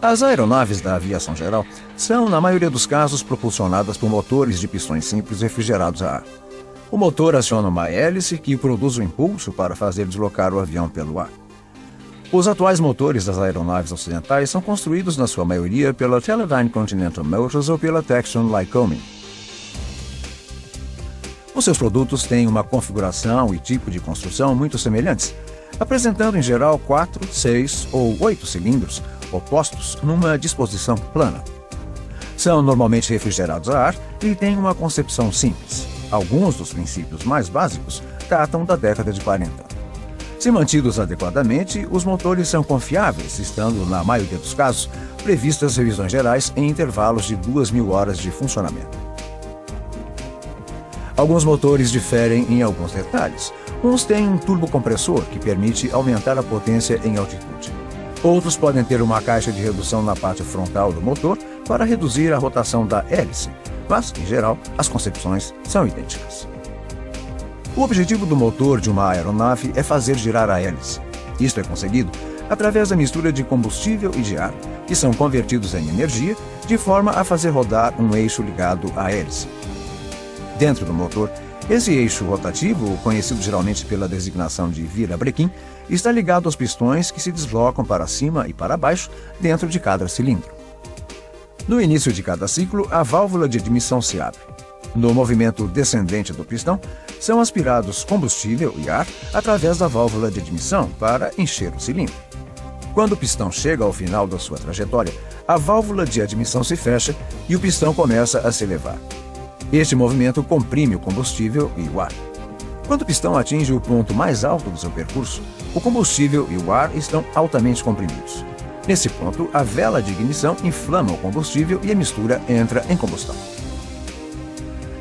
As aeronaves da aviação geral são, na maioria dos casos, propulsionadas por motores de pistões simples refrigerados a ar. O motor aciona uma hélice que produz o impulso para fazer deslocar o avião pelo ar. Os atuais motores das aeronaves ocidentais são construídos, na sua maioria, pela Teledyne Continental Motors ou pela Textron Lycoming. Os seus produtos têm uma configuração e tipo de construção muito semelhantes, apresentando em geral 4, 6 ou 8 cilindros opostos numa disposição plana. São normalmente refrigerados a ar e têm uma concepção simples. Alguns dos princípios mais básicos datam da década de 40. Se mantidos adequadamente, os motores são confiáveis, estando, na maioria dos casos, previstas revisões gerais em intervalos de 2.000 horas de funcionamento. Alguns motores diferem em alguns detalhes. Uns têm um turbocompressor que permite aumentar a potência em altitude. Outros podem ter uma caixa de redução na parte frontal do motor para reduzir a rotação da hélice, mas, em geral, as concepções são idênticas. O objetivo do motor de uma aeronave é fazer girar a hélice. Isto é conseguido através da mistura de combustível e de ar, que são convertidos em energia, de forma a fazer rodar um eixo ligado à hélice. Dentro do motor, esse eixo rotativo, conhecido geralmente pela designação de virabrequim, está ligado aos pistões que se deslocam para cima e para baixo dentro de cada cilindro. No início de cada ciclo, a válvula de admissão se abre. No movimento descendente do pistão, são aspirados combustível e ar através da válvula de admissão para encher o cilindro. Quando o pistão chega ao final da sua trajetória, a válvula de admissão se fecha e o pistão começa a se elevar. Este movimento comprime o combustível e o ar. Quando o pistão atinge o ponto mais alto do seu percurso, o combustível e o ar estão altamente comprimidos. Nesse ponto, a vela de ignição inflama o combustível e a mistura entra em combustão.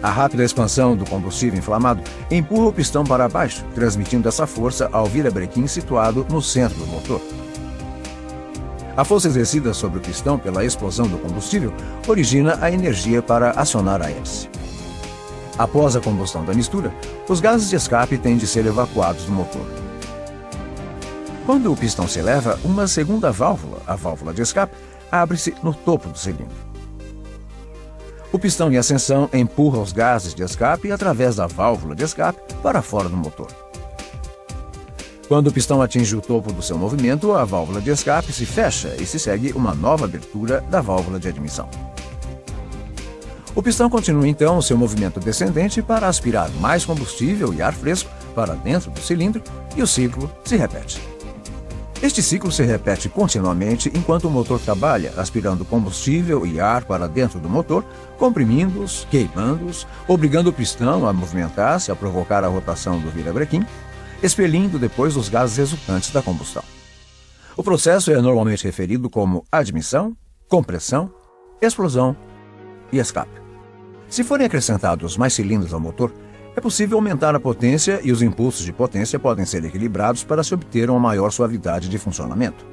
A rápida expansão do combustível inflamado empurra o pistão para baixo, transmitindo essa força ao virabrequim situado no centro do motor. A força exercida sobre o pistão pela explosão do combustível origina a energia para acionar a hélice. Após a combustão da mistura, os gases de escape têm de ser evacuados do motor. Quando o pistão se eleva, uma segunda válvula, a válvula de escape, abre-se no topo do cilindro. O pistão em ascensão empurra os gases de escape através da válvula de escape para fora do motor. Quando o pistão atinge o topo do seu movimento, a válvula de escape se fecha e se segue uma nova abertura da válvula de admissão. O pistão continua então o seu movimento descendente para aspirar mais combustível e ar fresco para dentro do cilindro e o ciclo se repete. Este ciclo se repete continuamente enquanto o motor trabalha, aspirando combustível e ar para dentro do motor, comprimindo-os, queimando-os, obrigando o pistão a movimentar-se, a provocar a rotação do virabrequim, expelindo depois os gases resultantes da combustão. O processo é normalmente referido como admissão, compressão, explosão e escape. Se forem acrescentados mais cilindros ao motor, é possível aumentar a potência e os impulsos de potência podem ser equilibrados para se obter uma maior suavidade de funcionamento.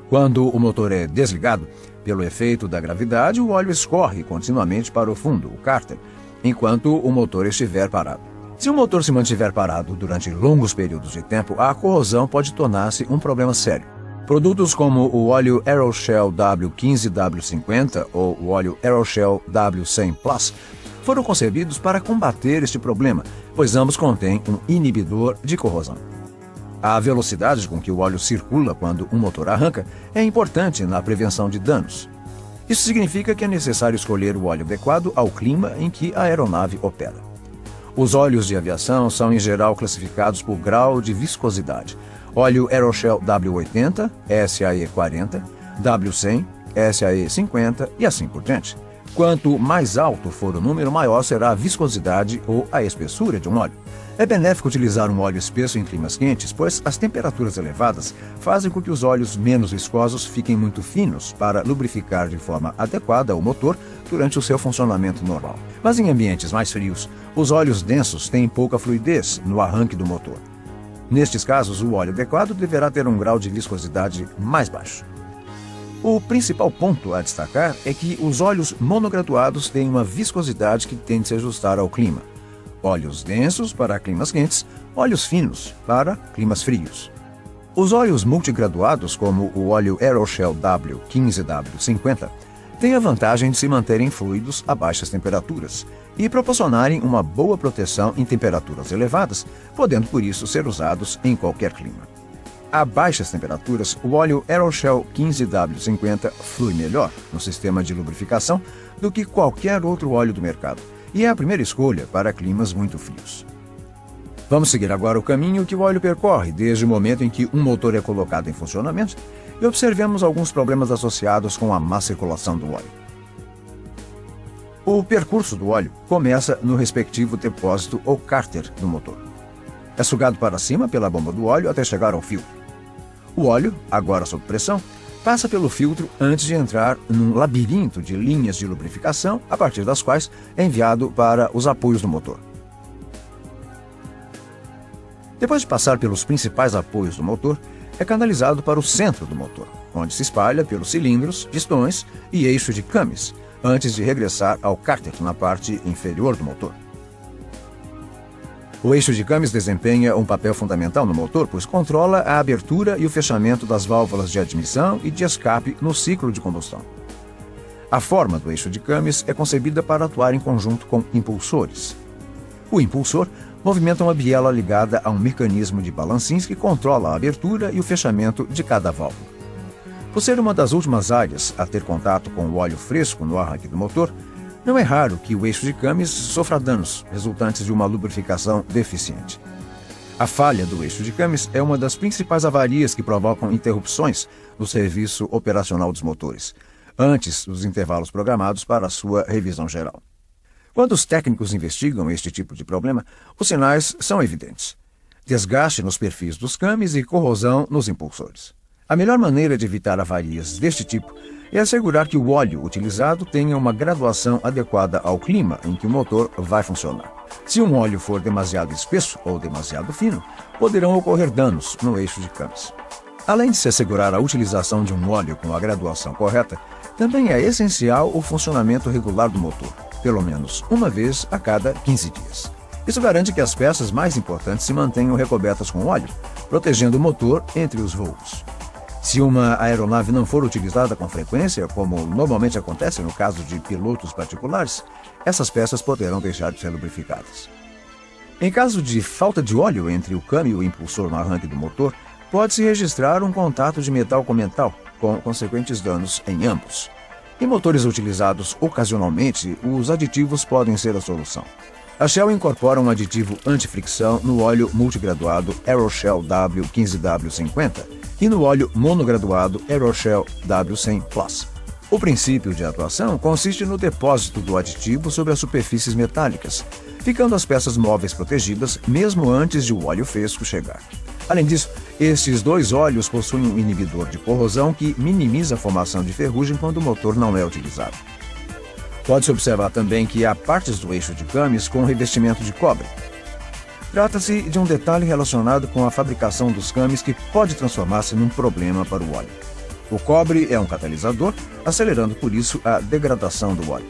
Quando o motor é desligado, pelo efeito da gravidade, o óleo escorre continuamente para o fundo, o cárter, enquanto o motor estiver parado. Se o motor se mantiver parado durante longos períodos de tempo, a corrosão pode tornar-se um problema sério. Produtos como o óleo Aeroshell W15W50 ou o óleo Aeroshell W100 Plus foram concebidos para combater este problema, pois ambos contêm um inibidor de corrosão. A velocidade com que o óleo circula quando um motor arranca é importante na prevenção de danos. Isso significa que é necessário escolher o óleo adequado ao clima em que a aeronave opera. Os óleos de aviação são em geral classificados por grau de viscosidade. Óleo Aeroshell W80, SAE40, W100, SAE50 e assim por diante. Quanto mais alto for o número, maior será a viscosidade ou a espessura de um óleo. É benéfico utilizar um óleo espesso em climas quentes, pois as temperaturas elevadas fazem com que os óleos menos viscosos fiquem muito finos para lubrificar de forma adequada o motor durante o seu funcionamento normal. Mas em ambientes mais frios, os óleos densos têm pouca fluidez no arranque do motor. Nestes casos, o óleo adequado deverá ter um grau de viscosidade mais baixo. O principal ponto a destacar é que os óleos monograduados têm uma viscosidade que tende a se ajustar ao clima. Óleos densos para climas quentes, óleos finos para climas frios. Os óleos multigraduados, como o óleo Aeroshell W15W50, têm a vantagem de se manterem fluidos a baixas temperaturas e proporcionarem uma boa proteção em temperaturas elevadas, podendo por isso ser usados em qualquer clima. A baixas temperaturas, o óleo Aeroshell 15W50 flui melhor no sistema de lubrificação do que qualquer outro óleo do mercado e é a primeira escolha para climas muito frios. Vamos seguir agora o caminho que o óleo percorre desde o momento em que um motor é colocado em funcionamento e observemos alguns problemas associados com a má circulação do óleo. O percurso do óleo começa no respectivo depósito ou cárter do motor. É sugado para cima pela bomba do óleo até chegar ao filtro. O óleo, agora sob pressão, passa pelo filtro antes de entrar num labirinto de linhas de lubrificação, a partir das quais é enviado para os apoios do motor. Depois de passar pelos principais apoios do motor, é canalizado para o centro do motor, onde se espalha pelos cilindros, pistões e eixo de câmbio, antes de regressar ao cárter na parte inferior do motor. O eixo de câmbio desempenha um papel fundamental no motor, pois controla a abertura e o fechamento das válvulas de admissão e de escape no ciclo de combustão. A forma do eixo de câmbio é concebida para atuar em conjunto com impulsores. O impulsor movimenta uma biela ligada a um mecanismo de balancins que controla a abertura e o fechamento de cada válvula. Por ser uma das últimas áreas a ter contato com o óleo fresco no arranque do motor, não é raro que o eixo de câmbio sofra danos resultantes de uma lubrificação deficiente. A falha do eixo de câmbio é uma das principais avarias que provocam interrupções no serviço operacional dos motores, antes dos intervalos programados para a sua revisão geral. Quando os técnicos investigam este tipo de problema, os sinais são evidentes: desgaste nos perfis dos câmbios e corrosão nos impulsores. A melhor maneira de evitar avarias deste tipo é assegurar que o óleo utilizado tenha uma graduação adequada ao clima em que o motor vai funcionar. Se um óleo for demasiado espesso ou demasiado fino, poderão ocorrer danos no eixo de câmbios. Além de se assegurar a utilização de um óleo com a graduação correta, também é essencial o funcionamento regular do motor, pelo menos uma vez a cada 15 dias. Isso garante que as peças mais importantes se mantenham recobertas com óleo, protegendo o motor entre os voos. Se uma aeronave não for utilizada com frequência, como normalmente acontece no caso de pilotos particulares, essas peças poderão deixar de ser lubrificadas. Em caso de falta de óleo entre o câmbio e o impulsor no arranque do motor, pode-se registrar um contato de metal com metal, com consequentes danos em ambos. Em motores utilizados ocasionalmente, os aditivos podem ser a solução. A Shell incorpora um aditivo anti-fricção no óleo multigraduado Aeroshell W15W50 e no óleo monograduado Aeroshell W100 Plus. O princípio de atuação consiste no depósito do aditivo sobre as superfícies metálicas, ficando as peças móveis protegidas mesmo antes de o óleo fresco chegar. Além disso, estes dois óleos possuem um inibidor de corrosão que minimiza a formação de ferrugem quando o motor não é utilizado. Pode-se observar também que há partes do eixo de câmbios com revestimento de cobre. Trata-se de um detalhe relacionado com a fabricação dos câmbios que pode transformar-se num problema para o óleo. O cobre é um catalisador, acelerando por isso a degradação do óleo.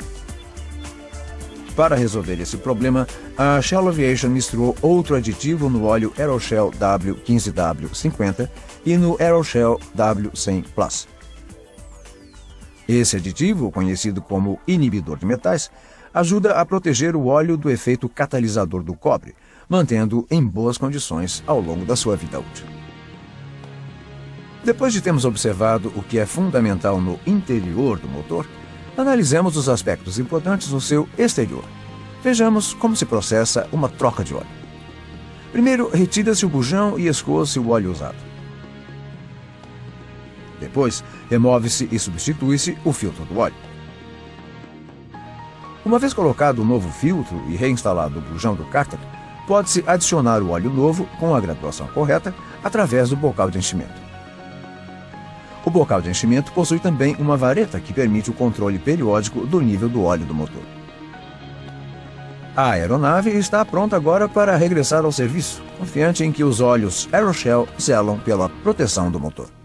Para resolver esse problema, a Shell Aviation misturou outro aditivo no óleo Aeroshell W15W50 e no Aeroshell W100 Plus. Esse aditivo, conhecido como inibidor de metais, ajuda a proteger o óleo do efeito catalisador do cobre, mantendo-o em boas condições ao longo da sua vida útil. Depois de termos observado o que é fundamental no interior do motor, analisemos os aspectos importantes no seu exterior. Vejamos como se processa uma troca de óleo. Primeiro, retira-se o bujão e escoa-se o óleo usado. Depois, remove-se e substitui-se o filtro do óleo. Uma vez colocado o novo filtro e reinstalado o bujão do cárter, pode-se adicionar o óleo novo com a graduação correta através do bocal de enchimento. O bocal de enchimento possui também uma vareta que permite o controle periódico do nível do óleo do motor. A aeronave está pronta agora para regressar ao serviço, confiante em que os óleos Aeroshell zelam pela proteção do motor.